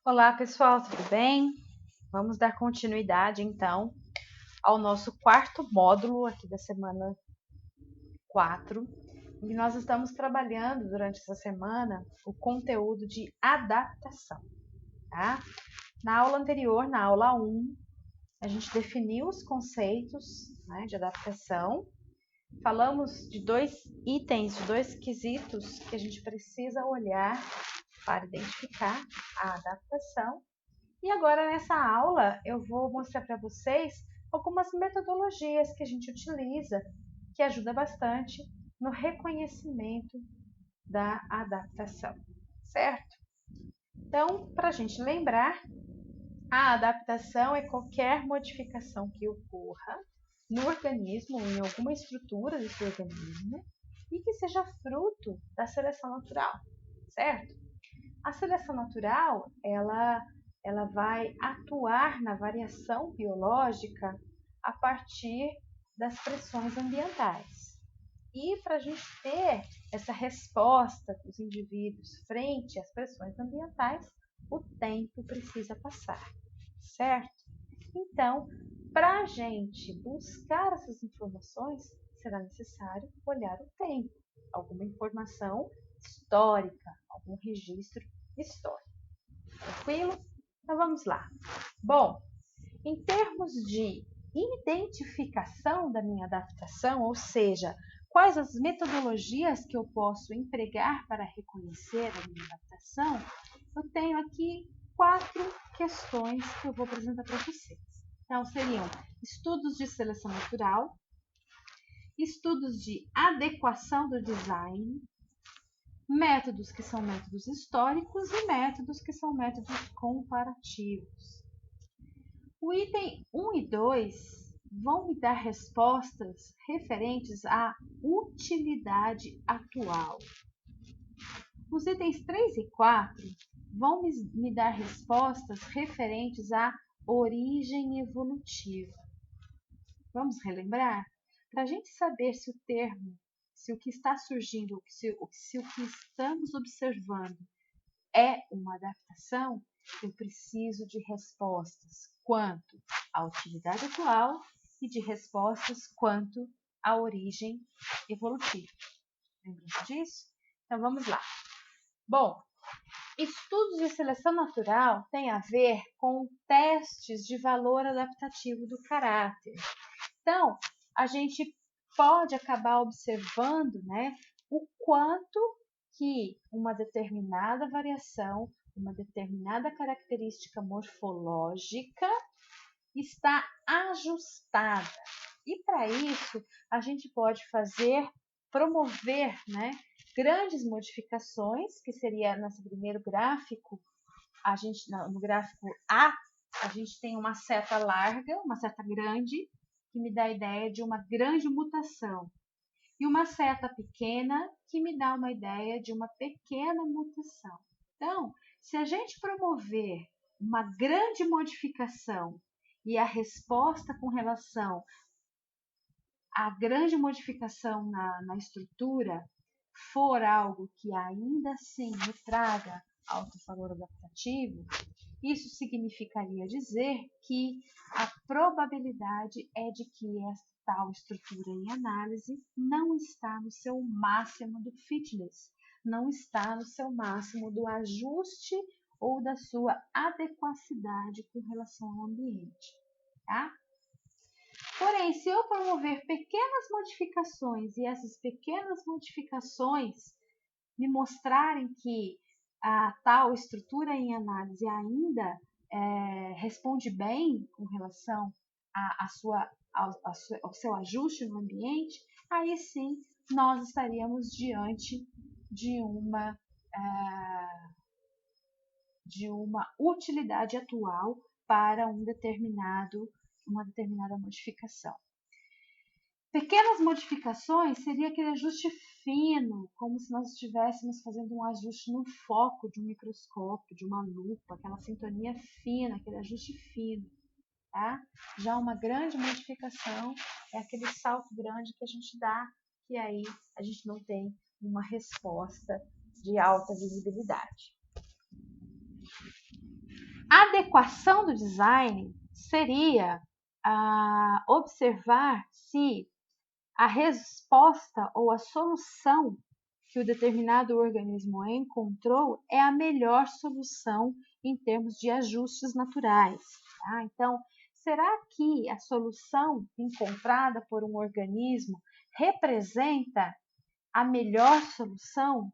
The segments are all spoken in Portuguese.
Olá, pessoal, tudo bem? Vamos dar continuidade, então, ao nosso quarto módulo aqui da semana 4, e nós estamos trabalhando durante essa semana o conteúdo de adaptação, tá? Na aula anterior, na aula 1, a gente definiu os conceitos, né, de adaptação, falamos de dois itens, de dois quesitos que a gente precisa olhar para identificar a adaptação. E agora, nessa aula, eu vou mostrar para vocês algumas metodologias que a gente utiliza, que ajuda bastante no reconhecimento da adaptação, certo? Então, para a gente lembrar, a adaptação é qualquer modificação que ocorra no organismo ou em alguma estrutura desse organismo e que seja fruto da seleção natural, certo? A seleção natural, ela vai atuar na variação biológica a partir das pressões ambientais. E para a gente ter essa resposta dos indivíduos frente às pressões ambientais, o tempo precisa passar, certo? Então, para a gente buscar essas informações, será necessário olhar o tempo, alguma informação histórica, algum registro histórico. Tranquilo? Então vamos lá. Bom, em termos de identificação da minha adaptação, ou seja, quais as metodologias que eu posso empregar para reconhecer a minha adaptação, eu tenho aqui 4 questões que eu vou apresentar para vocês. Então, seriam estudos de seleção natural, estudos de adequação do design, métodos que são métodos históricos e métodos que são métodos comparativos. O item 1 e 2 vão me dar respostas referentes à utilidade atual. Os itens 3 e 4 vão me dar respostas referentes à origem evolutiva. Vamos relembrar? Para a gente saber se o termo, se o que está surgindo, se o que estamos observando é uma adaptação, eu preciso de respostas quanto à utilidade atual e de respostas quanto à origem evolutiva. Lembram disso? Então vamos lá. Bom, estudos de seleção natural têm a ver com testes de valor adaptativo do caráter. Então, a gente pode acabar observando, né, o quanto que uma determinada variação, uma determinada característica morfológica está ajustada. E para isso, a gente pode promover, né, grandes modificações, que seria nesse primeiro gráfico, no gráfico A, a gente tem uma seta larga, uma seta grande, que me dá a ideia de uma grande mutação, e uma seta pequena, que me dá uma ideia de uma pequena mutação. Então, se a gente promover uma grande modificação e a resposta com relação à grande modificação na estrutura for algo que ainda assim me traga alto valor adaptativo, isso significaria dizer que a probabilidade é de que esta tal estrutura em análise não está no seu máximo do fitness, não está no seu máximo do ajuste ou da sua adequacidade com relação ao ambiente, tá? Porém, se eu promover pequenas modificações e essas pequenas modificações me mostrarem que a tal estrutura em análise ainda responde bem com relação ao seu ajuste no ambiente, aí sim nós estaríamos diante de uma utilidade atual para uma determinada modificação. Pequenas modificações seria aquele ajuste fino, como se nós estivéssemos fazendo um ajuste no foco de um microscópio, de uma lupa, aquela sintonia fina, aquele ajuste fino. Tá? Já uma grande modificação é aquele salto grande que a gente dá, que aí a gente não tem uma resposta de alta visibilidade. A adequação do design seria observar se a resposta ou a solução que o determinado organismo encontrou é a melhor solução em termos de ajustes naturais. Tá? Então, será que a solução encontrada por um organismo representa a melhor solução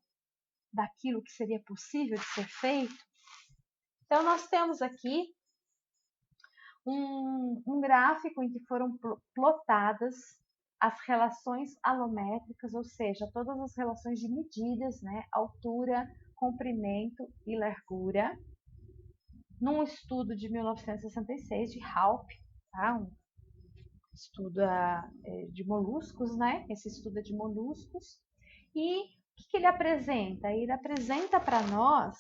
daquilo que seria possível de ser feito? Então, nós temos aqui um gráfico em que foram plotadas as relações alométricas, ou seja, todas as relações de medidas, né, altura, comprimento e largura, num estudo de 1966 de Halp, tá? Um estudo de moluscos, né? Esse estudo é de moluscos. E o que ele apresenta? Ele apresenta para nós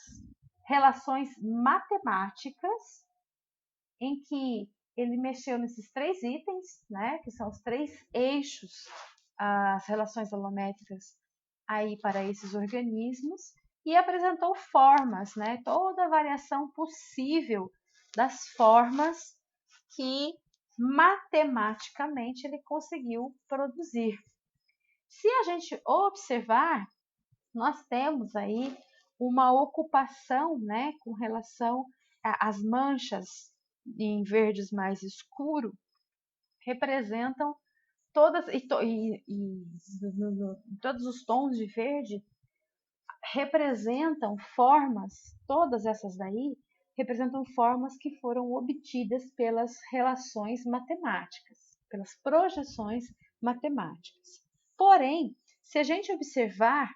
relações matemáticas em que ele mexeu nesses 3 itens, né, que são os 3 eixos, as relações alométricas aí para esses organismos, e apresentou formas, né, toda a variação possível das formas que matematicamente ele conseguiu produzir. Se a gente observar, nós temos aí uma ocupação, né, com relação às manchas em verdes mais escuro, representam todas todos os tons de verde representam formas, todas essas daí representam formas que foram obtidas pelas relações matemáticas, pelas projeções matemáticas. Porém, se a gente observar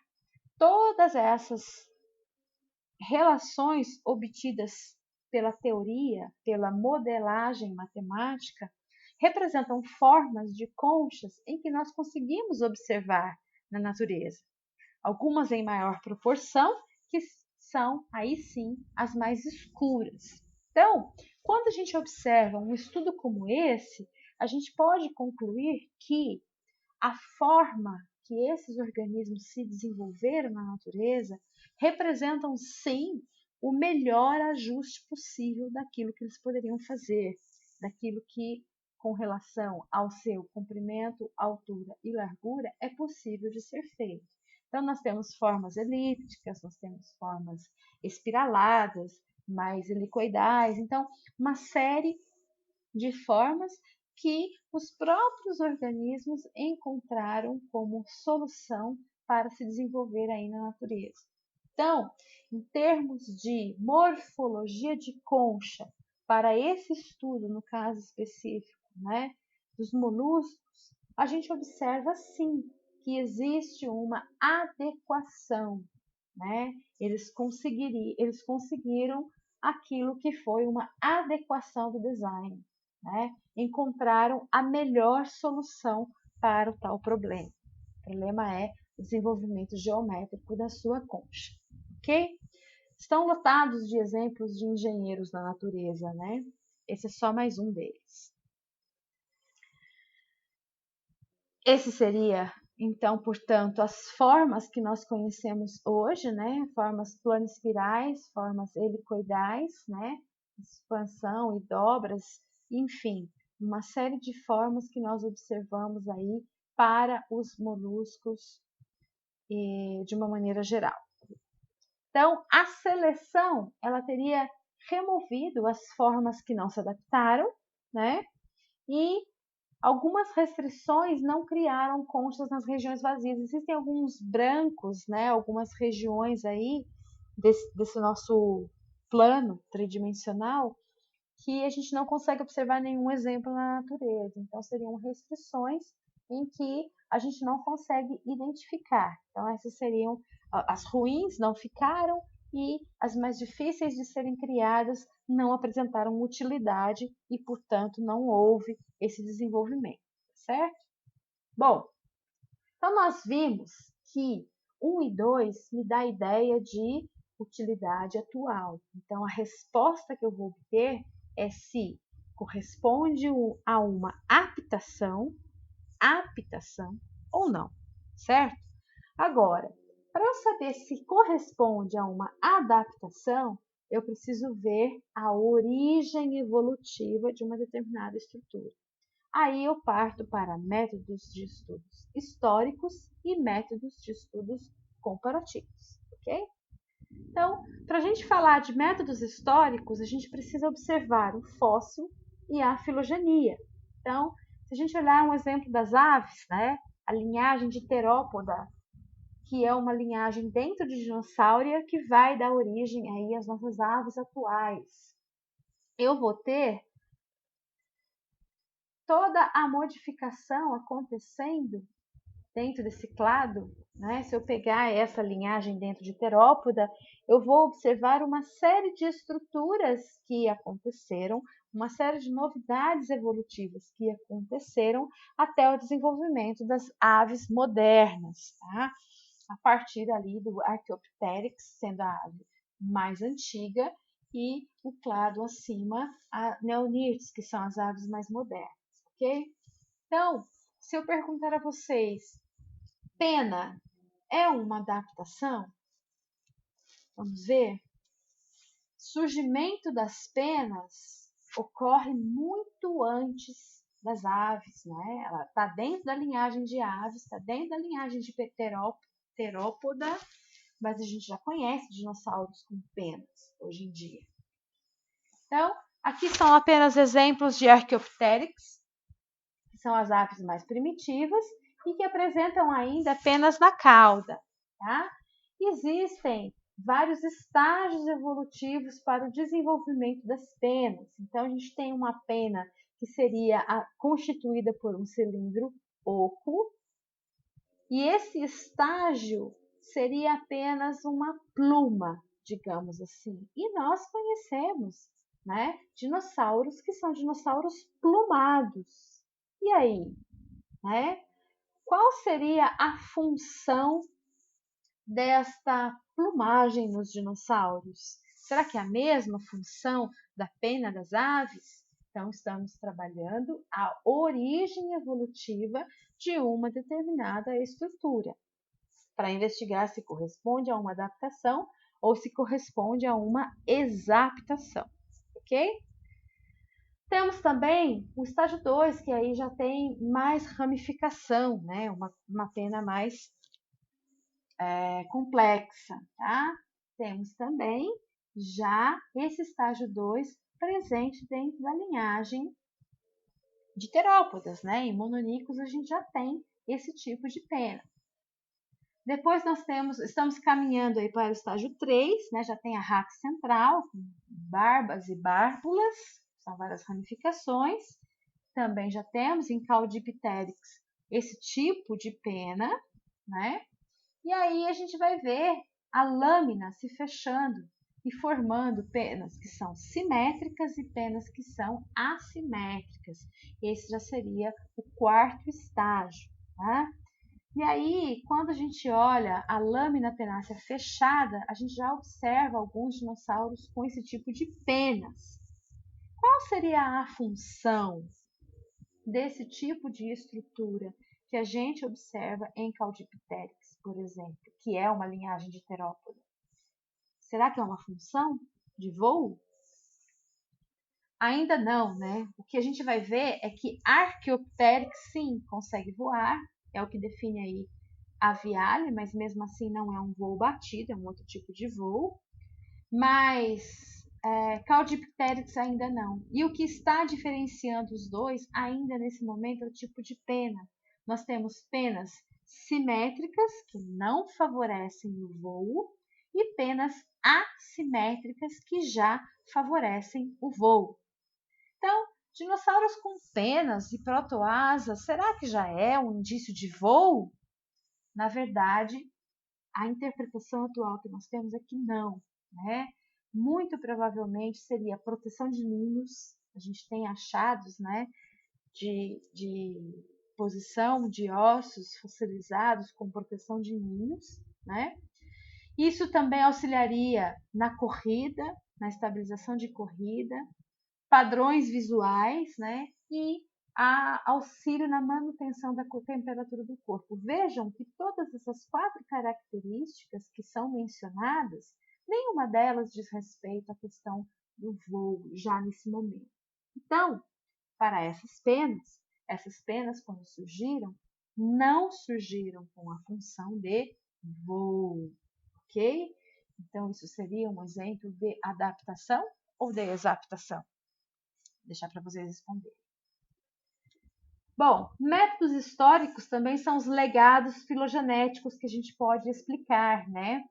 todas essas relações obtidas pela teoria, pela modelagem matemática, representam formas de conchas em que nós conseguimos observar na natureza. Algumas em maior proporção, que são aí sim as mais escuras. Então, quando a gente observa um estudo como esse, a gente pode concluir que a forma que esses organismos se desenvolveram na natureza representam sim o melhor ajuste possível daquilo que eles poderiam fazer, daquilo que, com relação ao seu comprimento, altura e largura, é possível de ser feito. Então, nós temos formas elípticas, nós temos formas espiraladas, mais helicoidais, então, uma série de formas que os próprios organismos encontraram como solução para se desenvolver aí na natureza. Então, em termos de morfologia de concha, para esse estudo, no caso específico, né, dos moluscos, a gente observa sim que existe uma adequação, né? Eles conseguiram aquilo que foi uma adequação do design, né? Encontraram a melhor solução para o tal problema. O problema é o desenvolvimento geométrico da sua concha, ok? Estão lotados de exemplos de engenheiros na natureza, né? Esse é só mais um deles. Esse seria, então, portanto, as formas que nós conhecemos hoje, né? Formas planespirais, formas helicoidais, né? Expansão e dobras, enfim, uma série de formas que nós observamos aí para os moluscos de uma maneira geral. Então, a seleção, ela teria removido as formas que não se adaptaram, né? E algumas restrições não criaram conchas nas regiões vazias. Existem alguns brancos, né? Algumas regiões aí desse nosso plano tridimensional que a gente não consegue observar nenhum exemplo na natureza. Então, seriam restrições em que a gente não consegue identificar. Então, essas seriam as ruins, não ficaram, e as mais difíceis de serem criadas não apresentaram utilidade e, portanto, não houve esse desenvolvimento, certo? Bom, então nós vimos que 1 e 2 me dá a ideia de utilidade atual. Então, a resposta que eu vou obter é se corresponde a uma aptação ou não, certo? Agora, para eu saber se corresponde a uma adaptação, eu preciso ver a origem evolutiva de uma determinada estrutura. Aí eu parto para métodos de estudos históricos e métodos de estudos comparativos, ok? Então, para a gente falar de métodos históricos, a gente precisa observar o fóssil e a filogenia. Então, se a gente olhar um exemplo das aves, né, a linhagem de terópoda, que é uma linhagem dentro de dinossauria que vai dar origem aí às nossas aves atuais. Eu vou ter toda a modificação acontecendo dentro desse clado, né? Se eu pegar essa linhagem dentro de terópoda, eu vou observar uma série de estruturas que aconteceram, uma série de novidades evolutivas que aconteceram até o desenvolvimento das aves modernas, tá? A partir ali do Archaeopteryx, sendo a ave mais antiga, e o clado acima, a Neonirtes, que são as aves mais modernas, ok? Então, se eu perguntar a vocês, pena é uma adaptação? Vamos ver. Surgimento das penas ocorre muito antes das aves, né? Ela está dentro da linhagem de aves, está dentro da linhagem de terópoda, mas a gente já conhece dinossauros com penas hoje em dia. Então, aqui são apenas exemplos de Archaeopteryx, que são as aves mais primitivas e que apresentam ainda penas na cauda, tá? Existem vários estágios evolutivos para o desenvolvimento das penas. Então, a gente tem uma pena que seria constituída por um cilindro oco, e esse estágio seria apenas uma pluma, digamos assim. E nós conhecemos, né, dinossauros que são dinossauros plumados. E aí, né? Qual seria a função desta plumagem nos dinossauros? Será que é a mesma função da pena das aves? Então, estamos trabalhando a origem evolutiva de uma determinada estrutura, para investigar se corresponde a uma adaptação ou se corresponde a uma exaptação, ok? Temos também o estágio 2, que aí já tem mais ramificação, né? Uma pena mais complexa, tá? Temos também já esse estágio 2 presente dentro da linhagem de terópodas, né? Em mononíquos a gente já tem esse tipo de pena. Depois nós estamos caminhando aí para o estágio 3, né? Já tem a raque central, com barbas e bárbulas, são várias ramificações. Também já temos em Caudipteryx esse tipo de pena, né? E aí a gente vai ver a lâmina se fechando e formando penas que são simétricas e penas que são assimétricas. Esse já seria o quarto estágio, tá? E aí, quando a gente olha a lâmina penácea fechada, a gente já observa alguns dinossauros com esse tipo de penas. Qual seria a função desse tipo de estrutura que a gente observa em Caudipteryx, por exemplo, que é uma linhagem de terópoda? Será que é uma função de voo? Ainda não, né? O que a gente vai ver é que Archaeopteryx sim consegue voar, é o que define aí a Aviale, mas mesmo assim não é um voo batido, é um outro tipo de voo. Mas Caudipteryx ainda não. E o que está diferenciando os dois ainda nesse momento é o tipo de pena. Nós temos penas simétricas, que não favorecem o voo, e penas assimétricas, que já favorecem o voo. Então, dinossauros com penas e protoasas, será que já é um indício de voo? Na verdade, a interpretação atual que nós temos é que não, né? Muito provavelmente seria proteção de ninhos. A gente tem achados, né, de posição de ossos fossilizados com proteção de ninhos, né? Isso também auxiliaria na corrida, na estabilização de corrida, padrões visuais, né? E auxílio na manutenção da temperatura do corpo. Vejam que todas essas 4 características que são mencionadas Nenhuma delas diz respeito à questão do voo já nesse momento. Então, para essas penas, quando surgiram, não surgiram com a função de voo, ok? Então, isso seria um exemplo de adaptação ou de exaptação? Vou deixar para vocês responderem. Bom, métodos históricos também são os legados filogenéticos que a gente pode explicar, né?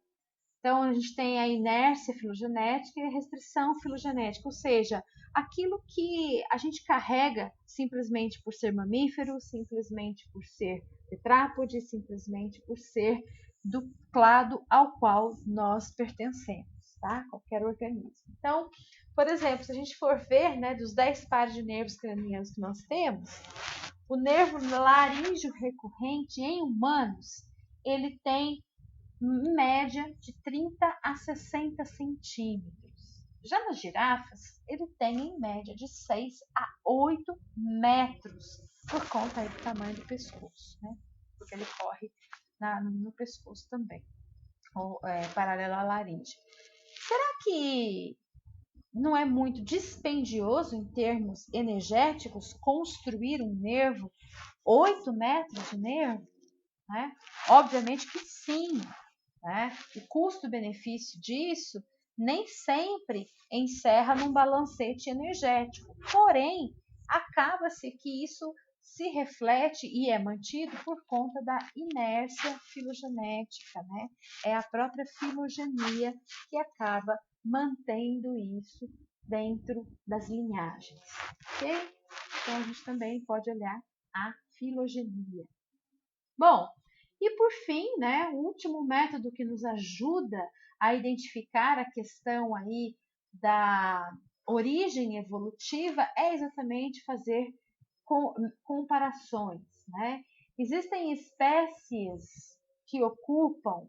Então, a gente tem a inércia filogenética e a restrição filogenética, ou seja, aquilo que a gente carrega simplesmente por ser mamífero, simplesmente por ser tetrápode, simplesmente por ser do clado ao qual nós pertencemos, tá? Qualquer organismo. Então, por exemplo, se a gente for ver, né, dos 10 pares de nervos cranianos que nós temos, o nervo laríngeo recorrente em humanos, ele tem em média de 30 a 60 centímetros. Já nas girafas, ele tem em média de 6 a 8 metros, por conta aí do tamanho do pescoço, né? Porque ele corre no pescoço também, ou, paralelo à laringe. Será que não é muito dispendioso em termos energéticos construir um nervo, 8 metros de nervo? Né? Obviamente que sim, né? O custo-benefício disso nem sempre encerra num balancete energético, porém, acaba-se que isso se reflete e é mantido por conta da inércia filogenética, né? É a própria filogenia que acaba mantendo isso dentro das linhagens, ok? Então, a gente também pode olhar a filogenia. Bom, e por fim, né, o último método que nos ajuda a identificar a questão aí da origem evolutiva é exatamente fazer comparações, né? Existem espécies que ocupam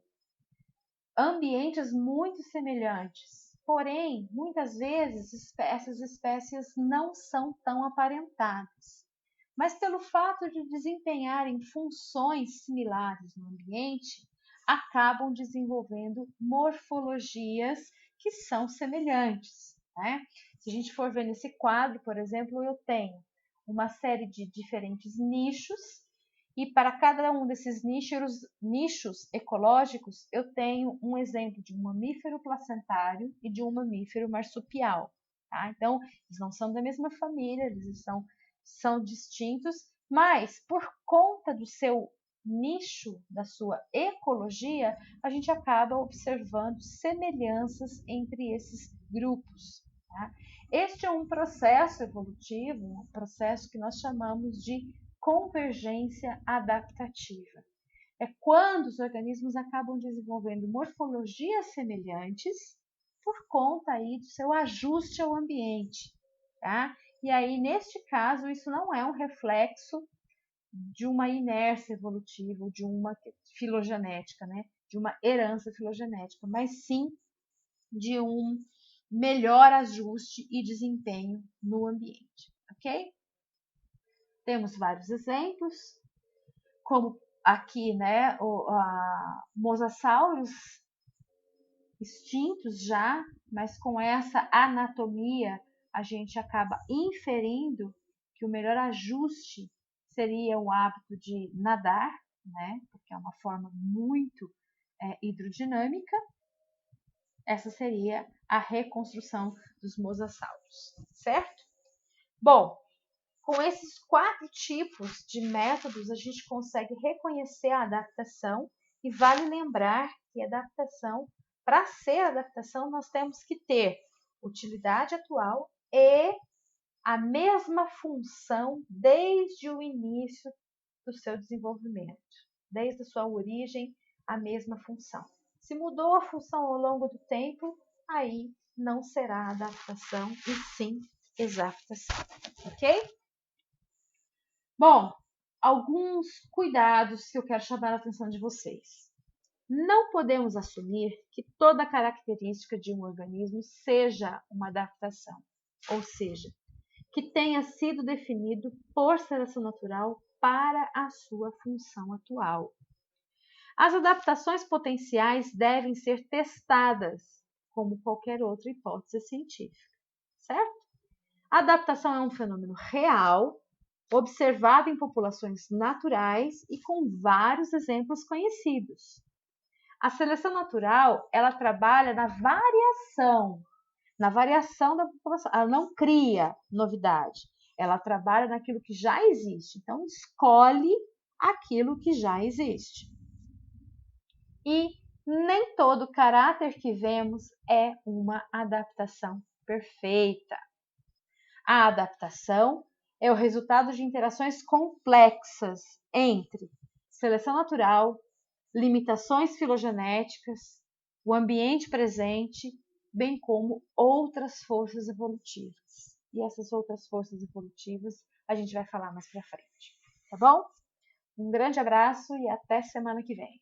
ambientes muito semelhantes, porém, muitas vezes essas espécies não são tão aparentadas. Mas pelo fato de desempenharem funções similares no ambiente, acabam desenvolvendo morfologias que são semelhantes, né? Se a gente for ver nesse quadro, por exemplo, eu tenho uma série de diferentes nichos e para cada um desses nichos ecológicos, eu tenho um exemplo de um mamífero placentário e de um mamífero marsupial. Tá? Então, eles não são da mesma família, eles são distintos, mas por conta do seu nicho, da sua ecologia, a gente acaba observando semelhanças entre esses grupos. Tá? Este é um processo evolutivo, um processo que nós chamamos de convergência adaptativa. É quando os organismos acabam desenvolvendo morfologias semelhantes por conta aí do seu ajuste ao ambiente, tá? E aí, neste caso, isso não é um reflexo de uma inércia evolutiva, de uma filogenética, né? De uma herança filogenética, mas sim de um melhor ajuste e desempenho no ambiente, ok? Temos vários exemplos, como aqui, né, mosassauros extintos já, mas com essa anatomia a gente acaba inferindo que o melhor ajuste seria o hábito de nadar, né, porque é uma forma muito hidrodinâmica. Essa seria a reconstrução dos mosassauros, certo? Bom, com esses 4 tipos de métodos, a gente consegue reconhecer a adaptação e vale lembrar que adaptação, para ser adaptação, nós temos que ter utilidade atual e a mesma função desde o início do seu desenvolvimento, desde a sua origem, a mesma função. Se mudou a função ao longo do tempo, aí não será adaptação e sim exaptação, ok? Bom, alguns cuidados que eu quero chamar a atenção de vocês. Não podemos assumir que toda característica de um organismo seja uma adaptação, ou seja, que tenha sido definido por seleção natural para a sua função atual. As adaptações potenciais devem ser testadas como qualquer outra hipótese científica, certo? A adaptação é um fenômeno real, observado em populações naturais e com vários exemplos conhecidos. A seleção natural, ela trabalha na variação da população. Ela não cria novidade, ela trabalha naquilo que já existe. Então, escolhe aquilo que já existe. E nem todo caráter que vemos é uma adaptação perfeita. A adaptação é o resultado de interações complexas entre seleção natural, limitações filogenéticas, o ambiente presente, bem como outras forças evolutivas. E essas outras forças evolutivas a gente vai falar mais pra frente, tá bom? Um grande abraço e até semana que vem.